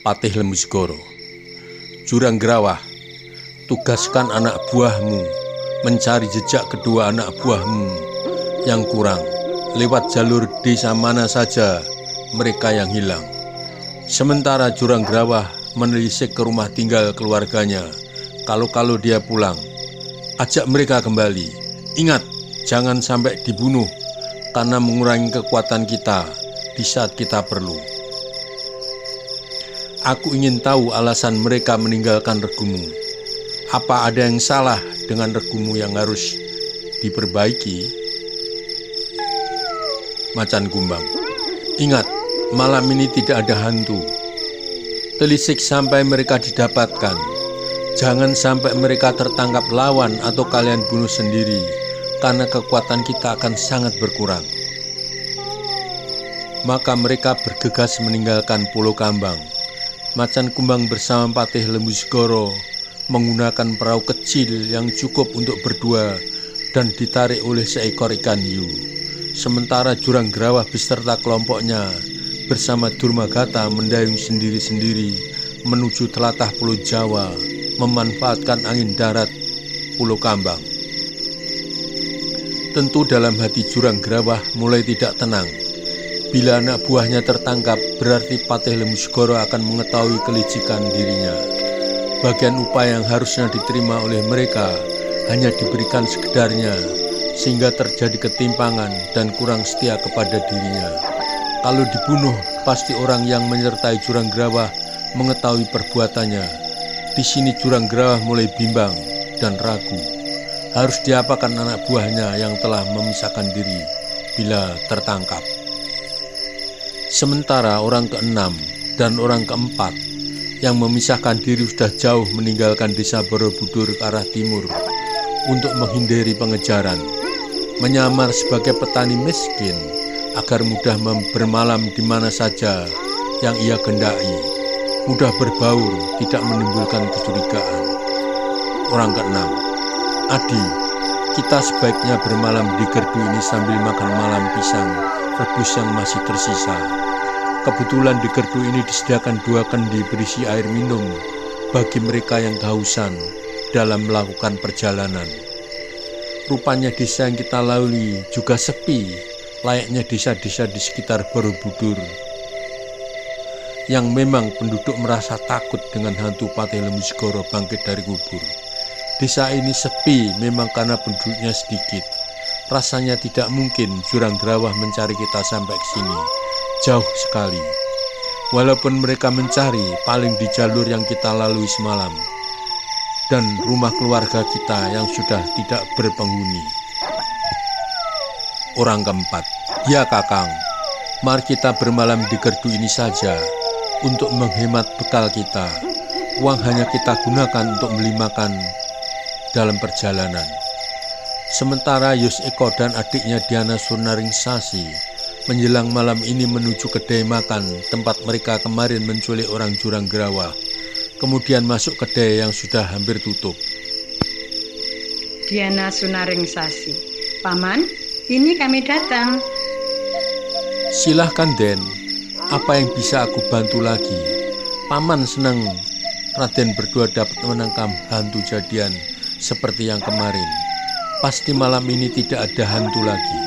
Patih Lembu-Segoro. Jurang Grawah, tugaskan anak buahmu mencari jejak kedua anak buahmu yang kurang lewat jalur desa mana saja mereka yang hilang. Sementara Jurang Grawah menelisik ke rumah tinggal keluarganya. Kalau dia pulang, ajak mereka kembali. Ingat, jangan sampai dibunuh karena mengurangi kekuatan kita di saat kita perlu. Aku ingin tahu alasan mereka meninggalkan regumu. Apa ada yang salah dengan regumu yang harus diperbaiki? Macan Kumbang. Ingat, malam ini tidak ada hantu. Telisik sampai mereka didapatkan. Jangan sampai mereka tertangkap lawan atau kalian bunuh sendiri, karena kekuatan kita akan sangat berkurang. Maka mereka bergegas meninggalkan Pulau Kambang. Macan Kumbang bersama Patih Lembu-Segoro menggunakan perahu kecil yang cukup untuk berdua dan ditarik oleh seekor ikan hiu. Sementara Jurang Grawah beserta kelompoknya bersama Durmagata mendayung sendiri-sendiri menuju telatah Pulau Jawa, memanfaatkan angin darat Pulau Kambang. Tentu dalam hati Jurang Grawah mulai tidak tenang. Bila anak buahnya tertangkap, berarti Patih Lembu-Segoro akan mengetahui kelicikan dirinya. Bagian upah yang harusnya diterima oleh mereka hanya diberikan sekedarnya, sehingga terjadi ketimpangan dan kurang setia kepada dirinya. Kalau dibunuh, pasti orang yang menyertai Jurang Grawah mengetahui perbuatannya. Di sini Jurang Grawah mulai bimbang dan ragu. Harus diapakan anak buahnya yang telah memisahkan diri bila tertangkap. Sementara orang keenam dan orang keempat yang memisahkan diri sudah jauh meninggalkan desa Borobudur ke arah timur untuk menghindari pengejaran, menyamar sebagai petani miskin agar mudah bermalam di mana saja yang ia gendai, mudah berbaur, tidak menimbulkan kecurigaan. Orang keenam, Adi, kita sebaiknya bermalam di gerdu ini sambil makan malam pisang rebus yang masih tersisa. Kebetulan di gerdu ini disediakan 2 kendi berisi air minum bagi mereka yang kehausan dalam melakukan perjalanan. Rupanya desa yang kita lalui juga sepi, layaknya desa-desa di sekitar Borobudur, yang memang penduduk merasa takut dengan hantu Patih Lembu-Segoro bangkit dari kubur. Desa ini sepi memang karena penduduknya sedikit. Rasanya tidak mungkin Jurang Grawah mencari kita sampai ke sini. Jauh sekali. Walaupun mereka mencari paling di jalur yang kita lalui semalam dan rumah keluarga kita yang sudah tidak berpenghuni. Orang keempat, ya Kakang, mari kita bermalam di gerdu ini saja untuk menghemat bekal kita. Uang hanya kita gunakan untuk beli makan dalam perjalanan. Sementara Yus Eko dan adiknya Diana Surnaringsasi menjelang malam ini menuju kedai makan tempat mereka kemarin menculik orang Jurang Grawah, kemudian masuk kedai yang sudah hampir tutup. Diana Surnaringsasi, Paman, ini kami datang. Silahkan Den, apa yang bisa aku bantu lagi? Paman senang Raden berdua dapat menangkap hantu jadian seperti yang kemarin. Pasti malam ini tidak ada hantu lagi.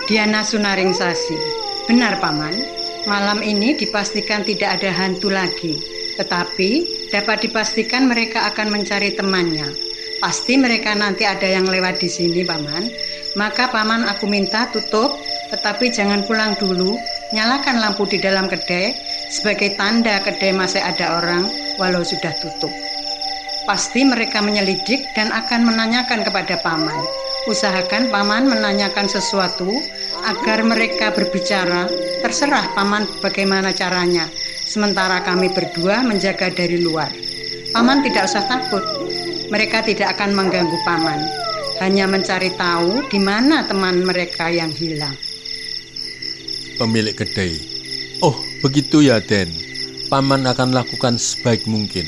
Diana Surnaringsasi, benar Paman, malam ini dipastikan tidak ada hantu lagi, tetapi dapat dipastikan mereka akan mencari temannya. Pasti mereka nanti ada yang lewat di sini Paman. Maka Paman aku minta tutup, tetapi jangan pulang dulu, nyalakan lampu di dalam kedai sebagai tanda kedai masih ada orang walau sudah tutup. Pasti mereka menyelidik dan akan menanyakan kepada Paman. Usahakan Paman menanyakan sesuatu agar mereka berbicara, terserah Paman bagaimana caranya. Sementara kami berdua menjaga dari luar. Paman tidak usah takut, mereka tidak akan mengganggu Paman. Hanya mencari tahu di mana teman mereka yang hilang. Pemilik kedai, oh begitu ya Den, Paman akan lakukan sebaik mungkin.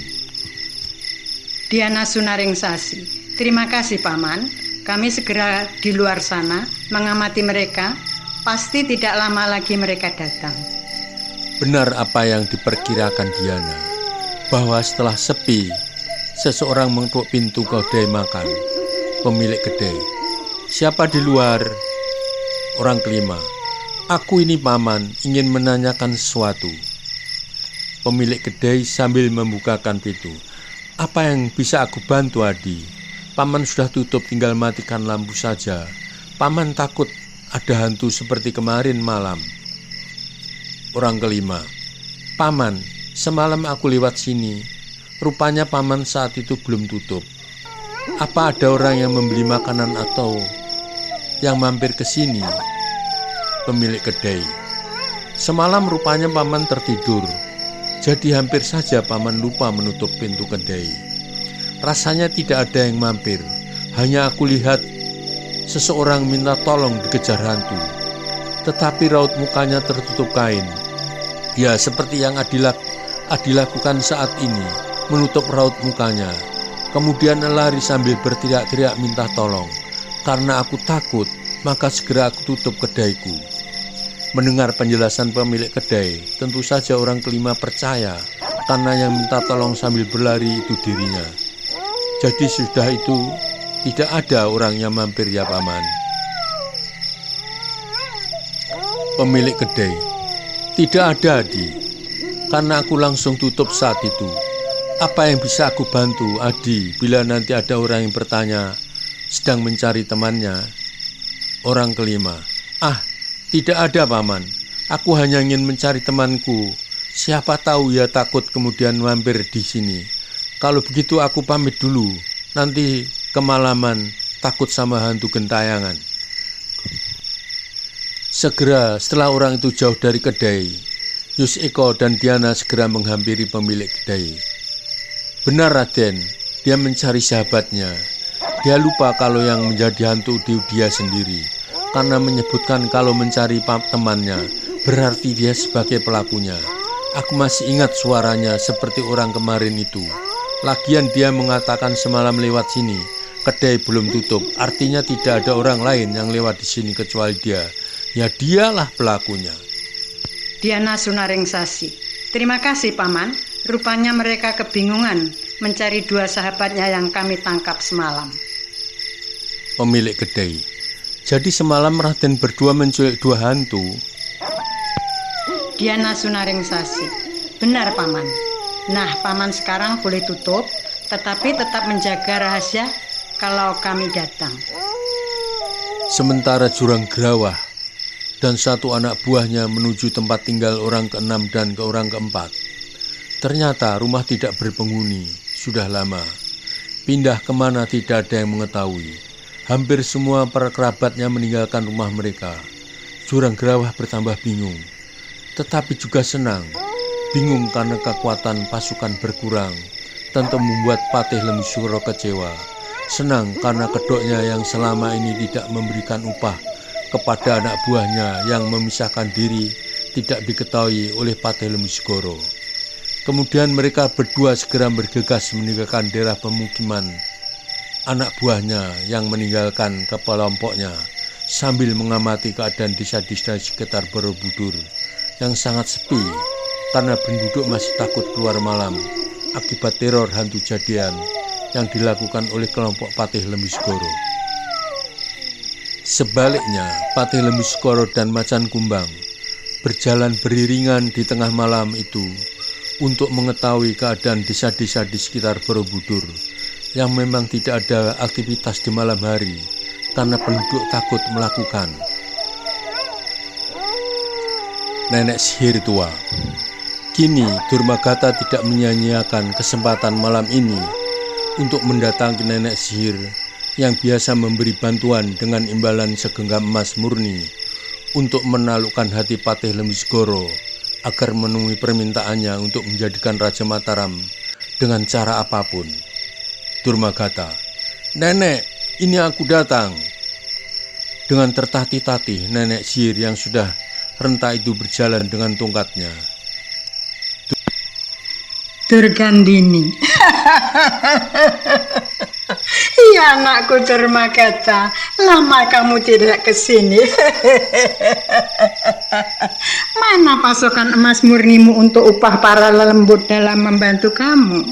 Diana Surnaringsasi, terima kasih Paman. Kami segera di luar sana mengamati mereka. Pasti tidak lama lagi mereka datang. Benar apa yang diperkirakan Diana, bahwa setelah sepi, seseorang mengetuk pintu kedai makan. Pemilik kedai, "Siapa di luar?" Orang kelima, "Aku ini paman, ingin menanyakan sesuatu." Pemilik kedai sambil membukakan pintu, "Apa yang bisa aku bantu, Adi? Paman sudah tutup, tinggal matikan lampu saja. Paman takut ada hantu seperti kemarin malam." Orang kelima, "Paman, semalam aku lewat sini. Rupanya paman saat itu belum tutup. Apa ada orang yang membeli makanan atau yang mampir ke sini?" Pemilik kedai, "Semalam rupanya paman tertidur. Jadi hampir saja paman lupa menutup pintu kedai. Rasanya tidak ada yang mampir. Hanya aku lihat seseorang minta tolong dikejar hantu. Tetapi raut mukanya tertutup kain. Ya, seperti yang Adi lakukan saat ini, menutup raut mukanya. Kemudian lari sambil berteriak-teriak minta tolong. Karena aku takut, maka segera aku tutup kedaiku." Mendengar penjelasan pemilik kedai, tentu saja orang kelima percaya karena yang minta tolong sambil berlari itu dirinya. Jadi sudah itu tidak ada orang yang mampir, ya paman. Pemilik kedai, "Tidak ada, Adi, karena aku langsung tutup saat itu. Apa yang bisa aku bantu, Adi, bila nanti ada orang yang bertanya sedang mencari temannya?" Orang kelima, "Tidak ada, paman. Aku hanya ingin mencari temanku. Siapa tahu ia takut kemudian mampir di sini. Kalau begitu aku pamit dulu. Nanti kemalaman takut sama hantu gentayangan." Segera setelah orang itu jauh dari kedai, Yus Eko dan Diana segera menghampiri pemilik kedai. "Benar, Raden, dia mencari sahabatnya. Dia lupa kalau yang menjadi hantu dia sendiri. Karena menyebutkan kalau mencari temannya, berarti dia sebagai pelakunya. Aku masih ingat suaranya seperti orang kemarin itu. Lagian dia mengatakan semalam lewat sini, kedai belum tutup, artinya tidak ada orang lain yang lewat di sini kecuali dia. Ya, dialah pelakunya." Diana Sunarengsasi, "Terima kasih, paman. Rupanya mereka kebingungan mencari dua sahabatnya yang kami tangkap semalam." Pemilik kedai, "Jadi semalam Raden berdua menculik dua hantu?" Diana Sunarengsasi, "Benar, paman. Nah, paman sekarang boleh tutup, tetapi tetap menjaga rahasia kalau kami datang." Sementara Jurang Grawah dan satu anak buahnya menuju tempat tinggal orang keenam dan ke orang keempat. Ternyata rumah tidak berpenghuni, sudah lama. Pindah kemana tidak ada yang mengetahui. Hampir semua para kerabatnya meninggalkan rumah mereka. Jurang Grawah bertambah bingung, tetapi juga senang. Bingung karena kekuatan pasukan berkurang, tentu membuat Patih Lemsuro kecewa. Senang karena kedoknya yang selama ini tidak memberikan upah kepada anak buahnya yang memisahkan diri tidak diketahui oleh Patih Lemsuro. Kemudian mereka berdua segera bergegas meninggalkan daerah pemukiman anak buahnya yang meninggalkan kelompoknya sambil mengamati keadaan desa-desa sekitar Borobudur yang sangat sepi karena penduduk masih takut keluar malam akibat teror hantu jadian yang dilakukan oleh kelompok Patih Lemsuro. Sebaliknya, Patih Lemsuro dan Macan Kumbang berjalan beriringan di tengah malam itu untuk mengetahui keadaan desa-desa di sekitar Borobudur yang memang tidak ada aktivitas di malam hari karena penduduk takut melakukan. Nenek sihir tua. Kini Durmagata tidak menyia-nyiakan kesempatan malam ini untuk mendatangi nenek sihir yang biasa memberi bantuan dengan imbalan segenggam emas murni untuk menaklukkan hati Patih Lemsuro agar memenuhi permintaannya untuk menjadikan Raja Mataram dengan cara apapun. Durmagata, "Nenek, ini aku datang." Dengan tertatih-tatih, nenek sihir yang sudah renta itu berjalan dengan tongkatnya. Durgandini. Iya, anakku Durmagata, lama kamu tidak ke sini. Mana pasokan emas murnimu untuk upah para lelembut dalam membantu kamu?